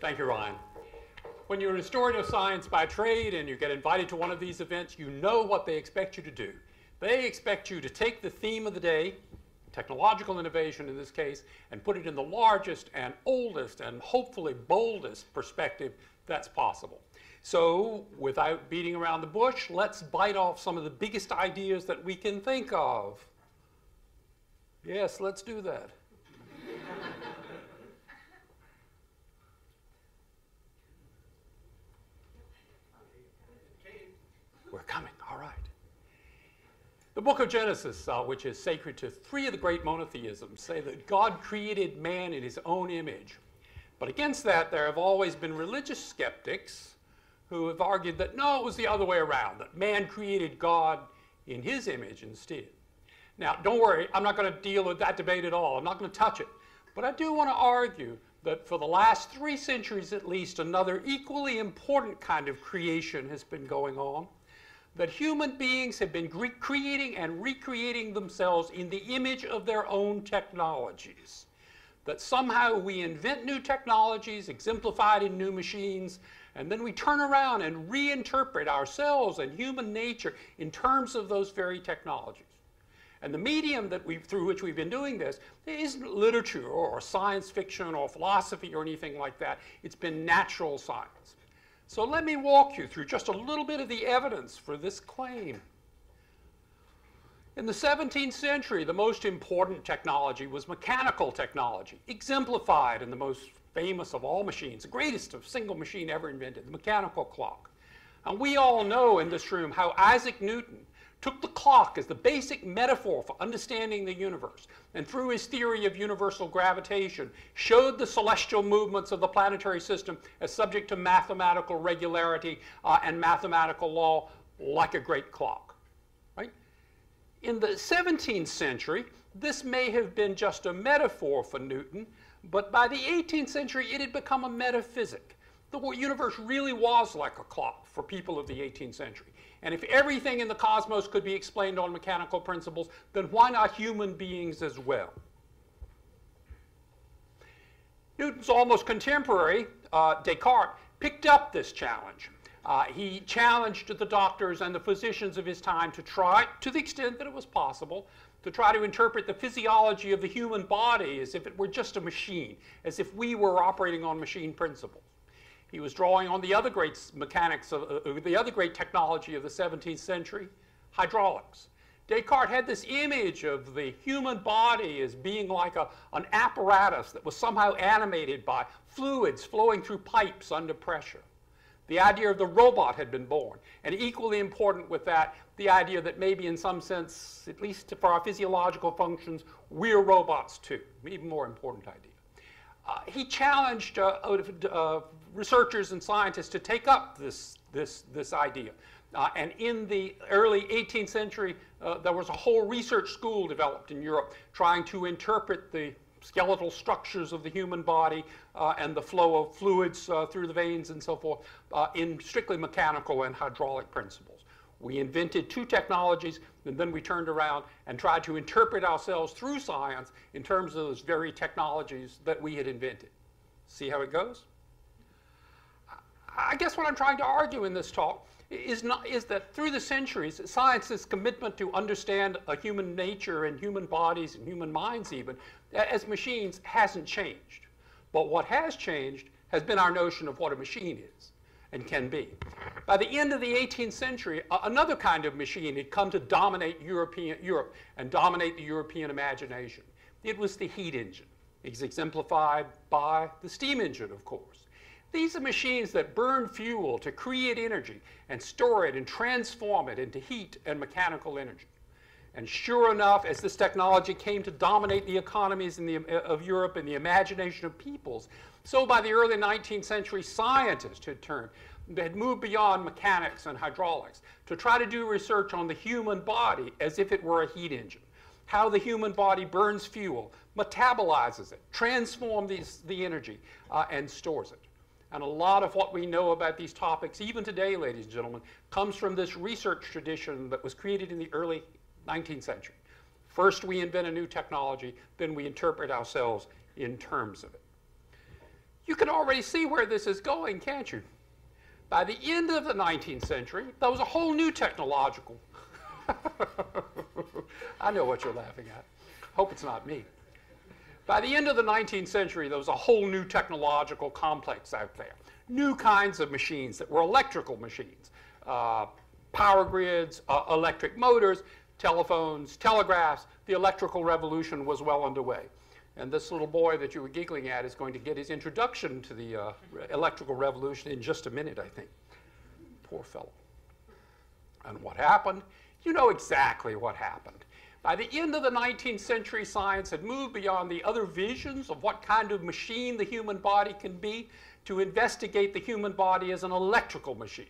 Thank you, Ryan. When you're a historian of science by trade and you get invited to one of these events, you know what they expect you to do. They expect you to take the theme of the day, technological innovation in this case, and put it in the largest and oldest and hopefully boldest perspective that's possible. So, without beating around the bush, let's bite off some of the biggest ideas that we can think of. Yes, let's do that. We're coming, all right. The book of Genesis, which is sacred to three of the great monotheisms, say that God created man in his own image. But against that, there have always been religious skeptics who have argued that no, it was the other way around, that man created God in his image instead. Now, don't worry, I'm not going to deal with that debate at all. I'm not going to touch it. But I do want to argue that for the last 3 centuries at least, another equally important kind of creation has been going on, that human beings have been creating and recreating themselves in the image of their own technologies. That somehow we invent new technologies, exemplified in new machines, and then we turn around and reinterpret ourselves and human nature in terms of those very technologies. And the medium that through which we've been doing this isn't literature or science fiction or philosophy or anything like that. It's been natural science. So let me walk you through just a little bit of the evidence for this claim. In the 17th century, the most important technology was mechanical technology, exemplified in the most famous of all machines, the greatest of single machine ever invented, the mechanical clock. And we all know in this room how Isaac Newton took the clock as the basic metaphor for understanding the universe, and through his theory of universal gravitation, showed the celestial movements of the planetary system as subject to mathematical regularity and mathematical law, like a great clock. Right? In the 17th century, this may have been just a metaphor for Newton, but by the 18th century, it had become a metaphysic. The universe really was like a clock for people of the 18th century. And if everything in the cosmos could be explained on mechanical principles, then why not human beings as well? Newton's almost contemporary, Descartes, picked up this challenge. He challenged the doctors and the physicians of his time to try, to the extent that it was possible, to try to interpret the physiology of the human body as if it were just a machine, as if we were operating on machine principles. He was drawing on the other great mechanics, the other great technology of the 17th century, hydraulics. Descartes had this image of the human body as being like an apparatus that was somehow animated by fluids flowing through pipes under pressure. The idea of the robot had been born, and equally important with that, the idea that maybe in some sense, at least for our physiological functions, we're robots too, even more important idea. He challenged researchers and scientists to take up this idea. And in the early 18th century, there was a whole research school developed in Europe trying to interpret the skeletal structures of the human body and the flow of fluids through the veins and so forth in strictly mechanical and hydraulic principles. We invented 2 technologies, and then we turned around and tried to interpret ourselves through science in terms of those very technologies that we had invented. See how it goes? I guess what I'm trying to argue in this talk is that through the centuries, science's commitment to understand a human nature and human bodies and human minds even as machines hasn't changed. But what has changed has been our notion of what a machine is and can be. By the end of the 18th century, another kind of machine had come to dominate Europe and dominate the European imagination. It was the heat engine. It's exemplified by the steam engine, of course. These are machines that burn fuel to create energy and store it and transform it into heat and mechanical energy. And sure enough, as this technology came to dominate the economies of Europe and the imagination of peoples, so by the early 19th century, scientists had moved beyond mechanics and hydraulics to try to do research on the human body as if it were a heat engine. How the human body burns fuel, metabolizes it, transforms the energy, and stores it. And a lot of what we know about these topics, even today, ladies and gentlemen, comes from this research tradition that was created in the early 19th century. First, we invent a new technology, then we interpret ourselves in terms of it. You can already see where this is going, can't you? By the end of the 19th century, there was a whole new technological. I know what you're laughing at. Hope it's not me. By the end of the 19th century, there was a whole new technological complex out there. New kinds of machines that were electrical machines. Power grids, electric motors, telephones, telegraphs. The electrical revolution was well underway. And this little boy that you were giggling at is going to get his introduction to the electrical revolution in just a minute, I think. Poor fellow. And what happened? You know exactly what happened. By the end of the 19th century, science had moved beyond the other visions of what kind of machine the human body can be to investigate the human body as an electrical machine,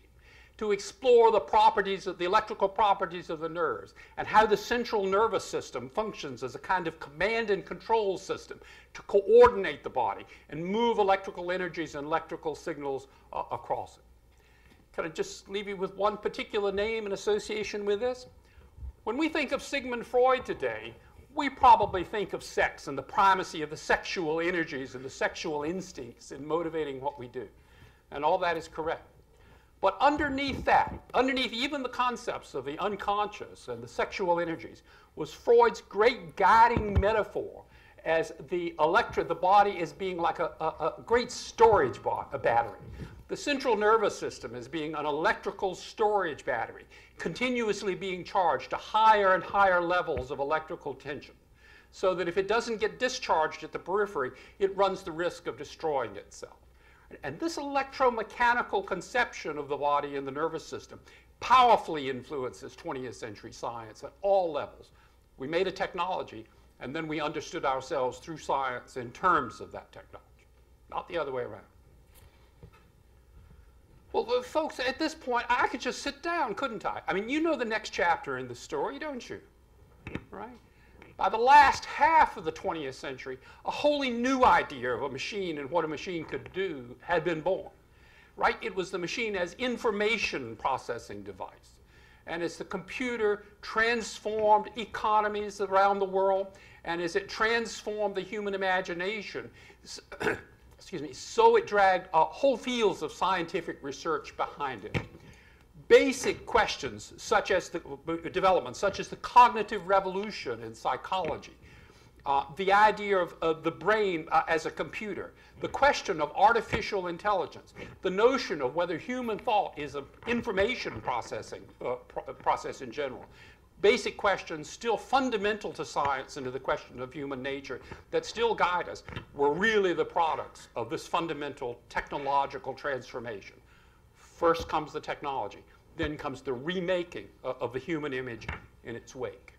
to explore the properties of the electrical properties of the nerves and how the central nervous system functions as a kind of command and control system to coordinate the body and move electrical energies and electrical signals across it. Can I just leave you with one particular name in association with this? When we think of Sigmund Freud today, we probably think of sex and the primacy of the sexual energies and the sexual instincts in motivating what we do. And all that is correct. But underneath that, underneath even the concepts of the unconscious and the sexual energies, was Freud's great guiding metaphor as the body as being like a great storage battery. The central nervous system as being an electrical storage battery, continuously being charged to higher and higher levels of electrical tension, so that if it doesn't get discharged at the periphery, it runs the risk of destroying itself. And this electromechanical conception of the body and the nervous system powerfully influences 20th century science at all levels. We made a technology, and then we understood ourselves through science in terms of that technology, not the other way around. Well, folks, at this point, I could just sit down, couldn't I? I mean, you know the next chapter in the story, don't you? Right? By the last half of the 20th century, a wholly new idea of a machine and what a machine could do had been born. Right? It was the machine as information processing device. And as the computer transformed economies around the world, and as it transformed the human imagination, excuse me, so it dragged whole fields of scientific research behind it. Basic questions such as the development, such as the cognitive revolution in psychology, the idea of the brain as a computer, the question of artificial intelligence, the notion of whether human thought is an information processing process in general. Basic questions still fundamental to science and to the question of human nature that still guide us were really the products of this fundamental technological transformation. First comes the technology, then comes the remaking of the human image in its wake.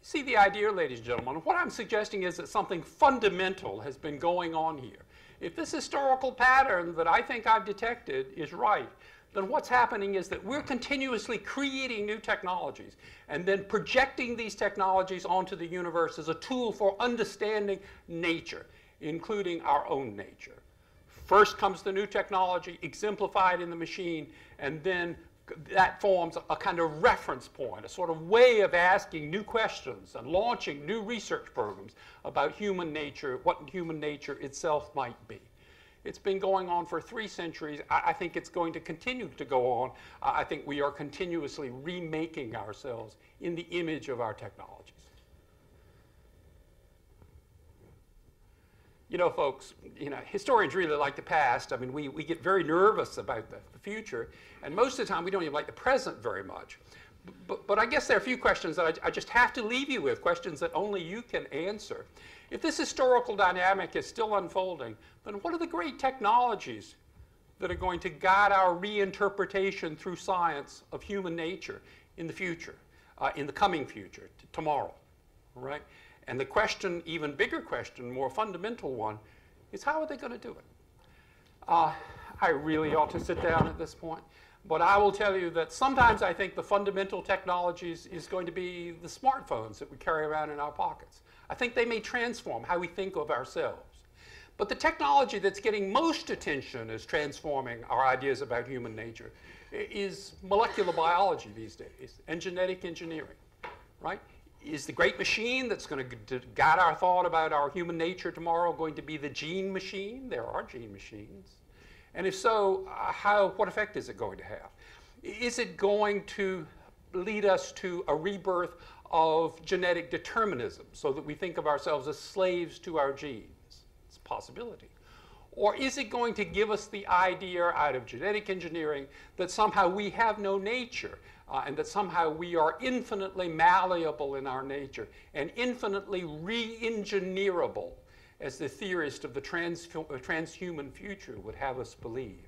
See the idea, ladies and gentlemen? What I'm suggesting is that something fundamental has been going on here. If this historical pattern that I think I've detected is right, then what's happening is that we're continuously creating new technologies and then projecting these technologies onto the universe as a tool for understanding nature, including our own nature. First comes the new technology, exemplified in the machine, and then that forms a kind of reference point, a sort of way of asking new questions and launching new research programs about human nature, what human nature itself might be. It's been going on for 3 centuries. I think it's going to continue to go on. I think we are continuously remaking ourselves in the image of our technologies. You know, folks, historians really like the past. I mean, we get very nervous about the future, and most of the time we don't even like the present very much. But I guess there are a few questions that I just have to leave you with, questions that only you can answer. If this historical dynamic is still unfolding, then what are the great technologies that are going to guide our reinterpretation through science of human nature in the future, in the coming future, tomorrow, right? And the question, even bigger question, more fundamental one, is how are they going to do it? I really ought to sit down at this point. But I will tell you that sometimes I think the fundamental technologies is going to be the smartphones that we carry around in our pockets. I think they may transform how we think of ourselves. But the technology that's getting most attention as transforming our ideas about human nature is molecular biology these days and genetic engineering, right? Is the great machine that's going to guide our thought about our human nature tomorrow going to be the gene machine? There are gene machines. And if so, what effect is it going to have? Is it going to lead us to a rebirth of genetic determinism so that we think of ourselves as slaves to our genes? It's a possibility. Or is it going to give us the idea out of genetic engineering that somehow we have no nature and that somehow we are infinitely malleable in our nature and infinitely re-engineerable, as the theorist of the transhuman future would have us believe?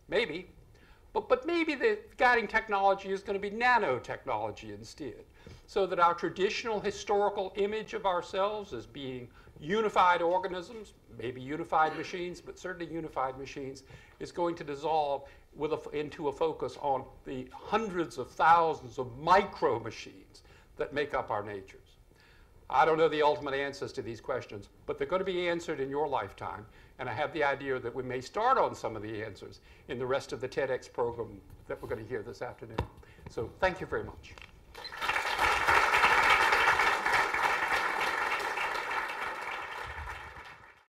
Maybe. But maybe the guiding technology is going to be nanotechnology instead, so that our traditional historical image of ourselves as being unified organisms, maybe unified machines, but certainly unified machines, is going to dissolve into a focus on the hundreds of thousands of micro machines that make up our natures. I don't know the ultimate answers to these questions, but they're going to be answered in your lifetime. And I have the idea that we may start on some of the answers in the rest of the TEDx program that we're going to hear this afternoon. So thank you very much.